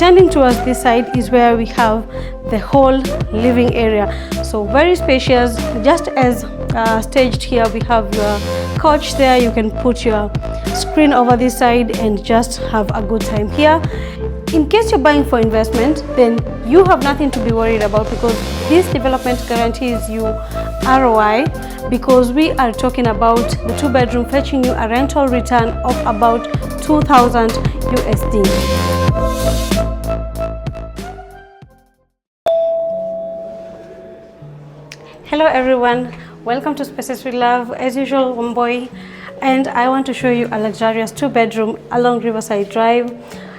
Extending towards this side is where we have the whole living area. So very spacious, just as staged here. We have your couch there. You can put your screen over this side and just have a good time here. In case you're buying for investment, then you have nothing to be worried about, because this development guarantees you ROI, because we are talking about the 2-bedroom fetching you a rental return of about 2,000 USD. Hello everyone, welcome to Spaces with Love. As usual, Womboy, and I want to show you a luxurious 2-bedroom along Riverside Drive,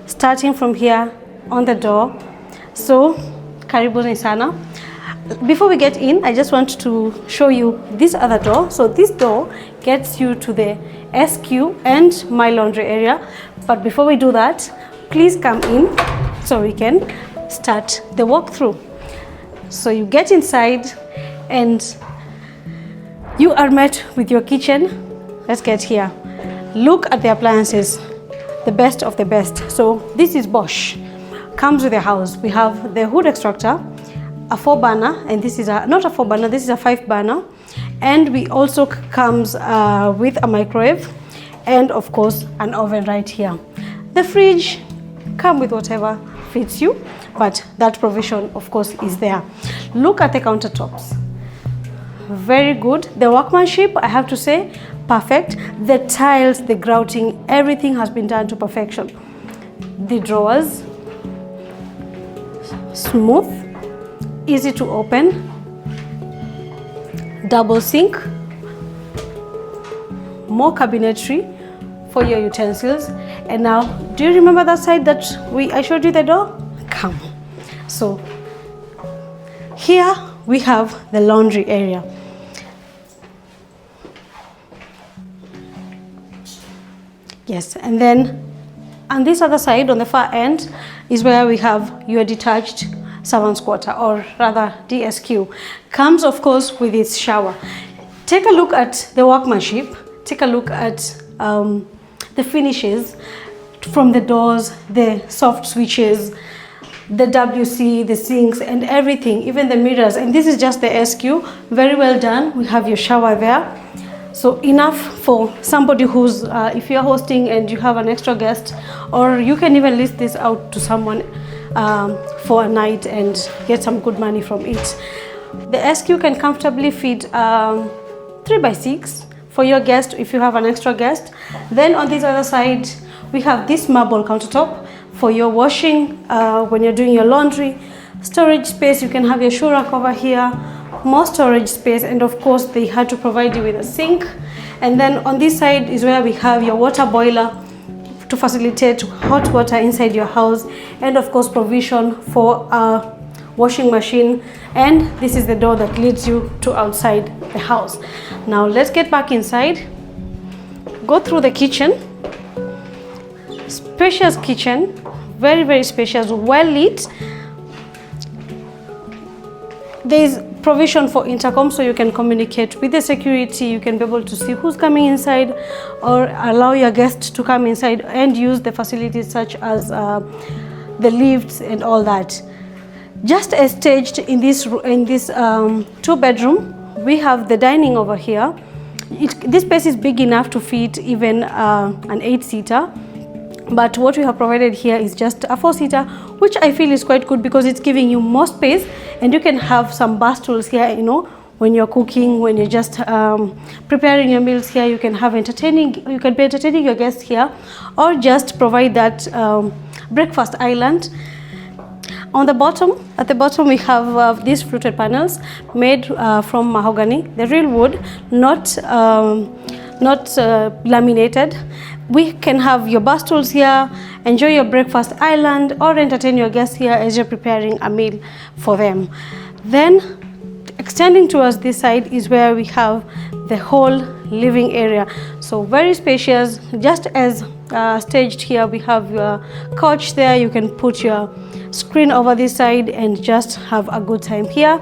starting from here on the door. So karibuni sana. Before we get in, I just want to show you this other door. So this door gets you to the SQ and my laundry area. But before we do that, please come in so we can start the walkthrough. So you get inside and you are met with your kitchen. Let's get here. Look at the appliances, the best of the best. So this is Bosch, comes with the house. We have the hood extractor, a 4-burner, and this is not a 4-burner, this is a 5-burner. And we also comes with a microwave and of course an oven right here. The fridge come with whatever fits you, but that provision of course is there. Look at the countertops. Very good. The workmanship, I have to say, perfect. The tiles, the grouting, everything has been done to perfection. The drawers, smooth, easy to open, double sink, more cabinetry for your utensils. And now, do you remember that side that I showed you the door? Come. So here we have the laundry area. Yes, and then on this other side, on the far end, is where we have your detached servant's quarter, or rather DSQ. Comes of course with its shower. Take a look at the workmanship, take a look at the finishes from the doors, the soft switches, the WC, the sinks and everything, even the mirrors. And this is just the SQ, very well done. We have your shower there. So enough for somebody who's, if you're hosting and you have an extra guest, or you can even list this out to someone for a night and get some good money from it. The SQ can comfortably fit 3x6 for your guest if you have an extra guest. Then on this other side, we have this marble countertop for your washing, when you're doing your laundry. Storage space, you can have your shoe rack over here, more storage space, and of course they had to provide you with a sink. And then on this side is where we have your water boiler to facilitate hot water inside your house, and of course provision for a washing machine. And this is the door that leads you to outside the house. Now let's get back inside, go through the kitchen. Spacious kitchen, very, very spacious, well lit. There is provision for intercom, so you can communicate with the security. You can be able to see who's coming inside, or allow your guests to come inside and use the facilities such as the lifts and all that. Just as staged in this 2-bedroom, we have the dining over here. This space is big enough to fit even an 8-seater. But what we have provided here is just a 4-seater, which I feel is quite good because it's giving you more space, and you can have some bar stools here, you know, when you're cooking, when you're just preparing your meals here. You can have you can be entertaining your guests here, or just provide that breakfast island. On the bottom, at the bottom, we have these fluted panels made from mahogany, the real wood, not laminated. We can have your bar stools here, enjoy your breakfast island, or entertain your guests here as you're preparing a meal for them. Then extending towards this side is where we have the whole living area. So very spacious, just as staged here. We have your couch there. You can put your screen over this side and just have a good time here.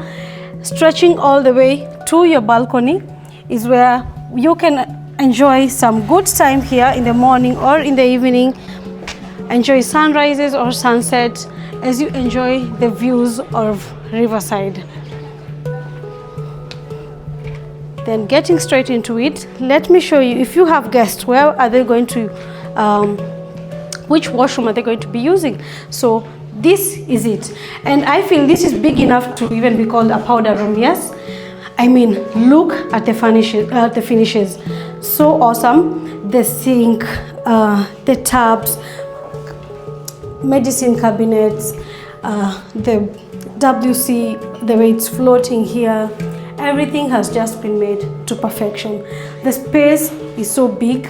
Stretching all the way to your balcony is where you can enjoy some good time here in the morning or in the evening. enjoy sunrises or sunsets as you enjoy the views of Riverside. Then getting straight into it, let me show you, if you have guests, where are they going to, which washroom are they going to be using? So this is it. And I feel this is big enough to even be called a powder room, yes? I mean, look at the finishes. So awesome. The sink, the taps, medicine cabinets, the WC, the way it's floating here, everything has just been made to perfection. The space is so big.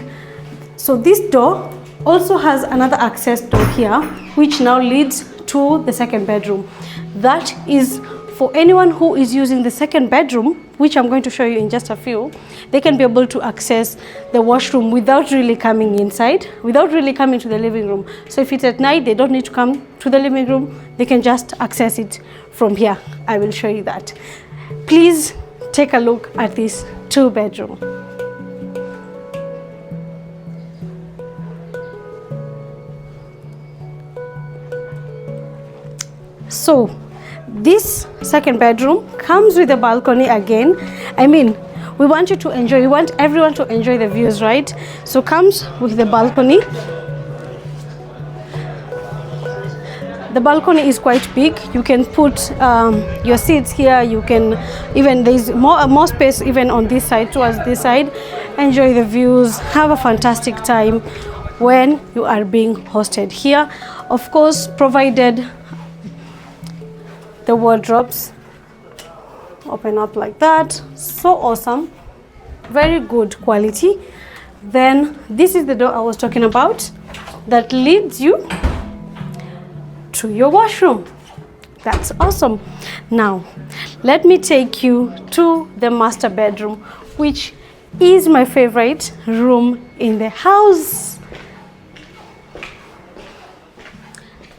So this door also has another access door here, which now leads to the second bedroom. That is for anyone who is using the second bedroom, which I'm going to show you in just a few. They can be able to access the washroom without really coming inside, without really coming to the living room. So if it's at night, they don't need to come to the living room. They can just access it from here. I will show you that. Please take a look at this 2-bedroom. So this second bedroom comes with a balcony again. I mean, we want you to enjoy, we want everyone to enjoy the views, right? So comes with the balcony. The balcony is quite big. You can put your seats here. You can even, there's more space even on this side, towards this side. Enjoy the views, have a fantastic time when you are being hosted here. Of course, provided the wardrobes open up like that. So awesome, very good quality. Then this is the door I was talking about that leads you to your washroom. That's awesome. Now let me take you to the master bedroom, which is my favorite room in the house.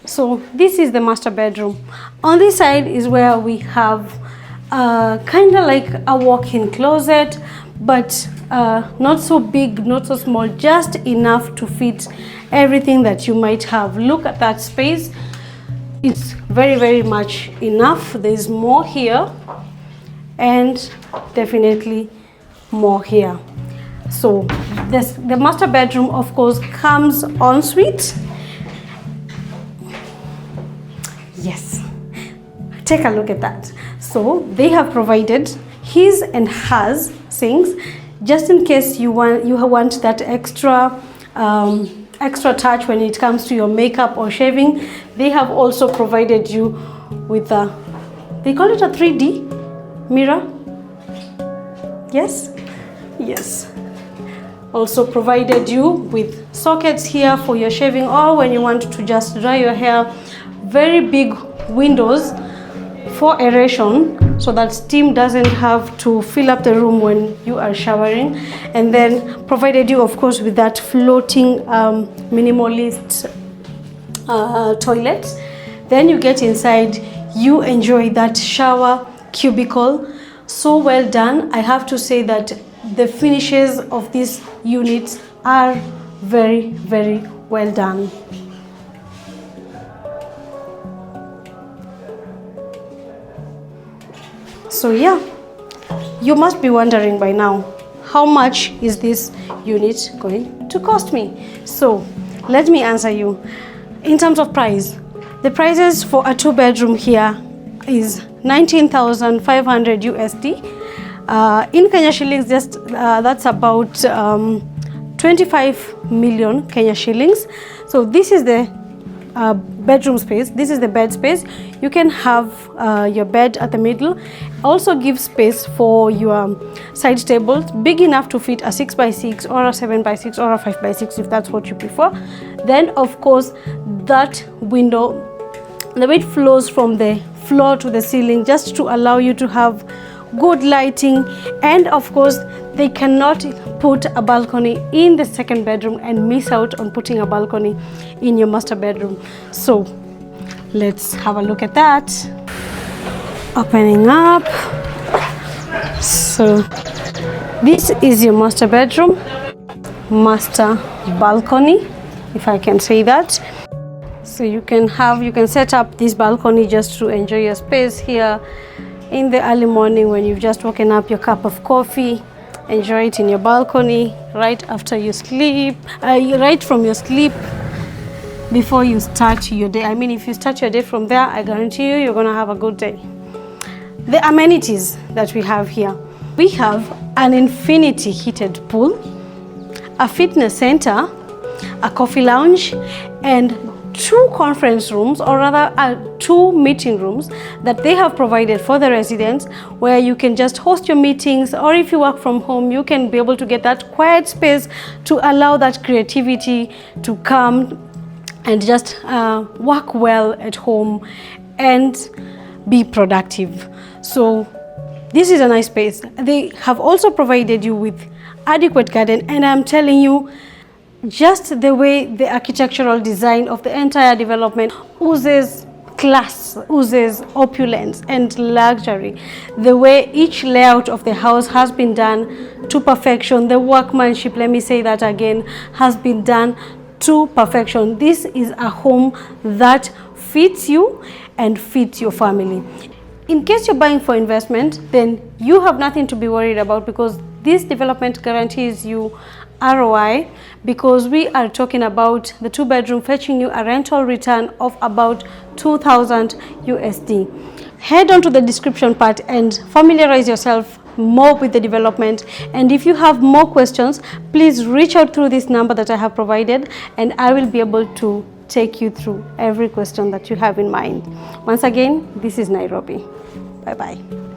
So this is the master bedroom. On this side is where we have kind of like a walk-in closet, but not so big, not so small, just enough to fit everything that you might have. Look at that space. It's very, very much enough. There's more here and definitely more here. So the master bedroom, of course, comes en suite. Yes, take a look at that. So they have provided his and hers sinks, just in case you want that extra touch when it comes to your makeup or shaving. They have also provided you with a, they call it a 3D mirror. Yes, yes. Also provided you with sockets here for your shaving, or when you want to just dry your hair. Very big windows for aeration, so that steam doesn't have to fill up the room when you are showering. And then provided you, of course, with that floating minimalist toilet. Then you get inside, you enjoy that shower cubicle. So well done. I have to say that the finishes of these units are very, very well done. So yeah, you must be wondering by now, how much is this unit going to cost me? So let me answer you. In terms of price, the prices for a 2-bedroom here is 19,500 USD. In Kenya shillings, that's about 25 million Kenya shillings. So this is the bedroom space. This is the bed space. You can have your bed at the middle. Also give space for your side tables, big enough to fit a 6x6 or a 7x6 or a 5x6 if that's what you prefer. Then of course that window, the way it flows from the floor to the ceiling, just to allow you to have good lighting. And of course they cannot put a balcony in the second bedroom and miss out on putting a balcony in your master bedroom. So let's have a look at that. Opening up. So this is your master bedroom, master balcony, if I can say that. So you can set up this balcony just to enjoy your space here in the early morning when you've just woken up, your cup of coffee. Enjoy it in your balcony right after you sleep, right from your sleep before you start your day. I mean, if you start your day from there, I guarantee you, you're gonna have a good day. The amenities that we have here. We have an infinity heated pool, a fitness center, a coffee lounge, and 2 conference rooms, or rather 2 meeting rooms that they have provided for the residents, where you can just host your meetings, or if you work from home, you can be able to get that quiet space to allow that creativity to come and just work well at home and be productive. So this is a nice space. They have also provided you with adequate garden, and I'm telling you, just the way the architectural design of the entire development oozes class, oozes opulence and luxury. The way each layout of the house has been done to perfection, the workmanship, let me say that again, has been done to perfection. This is a home that fits you and fits your family. In case you're buying for investment, then you have nothing to be worried about, because this development guarantees you ROI, because we are talking about the 2-bedroom fetching you a rental return of about 2,000 USD. Head on to the description part and familiarize yourself more with the development, and if you have more questions, please reach out through this number that I have provided, and I will be able to take you through every question that you have in mind. Once again, this is Nairobi. Bye bye.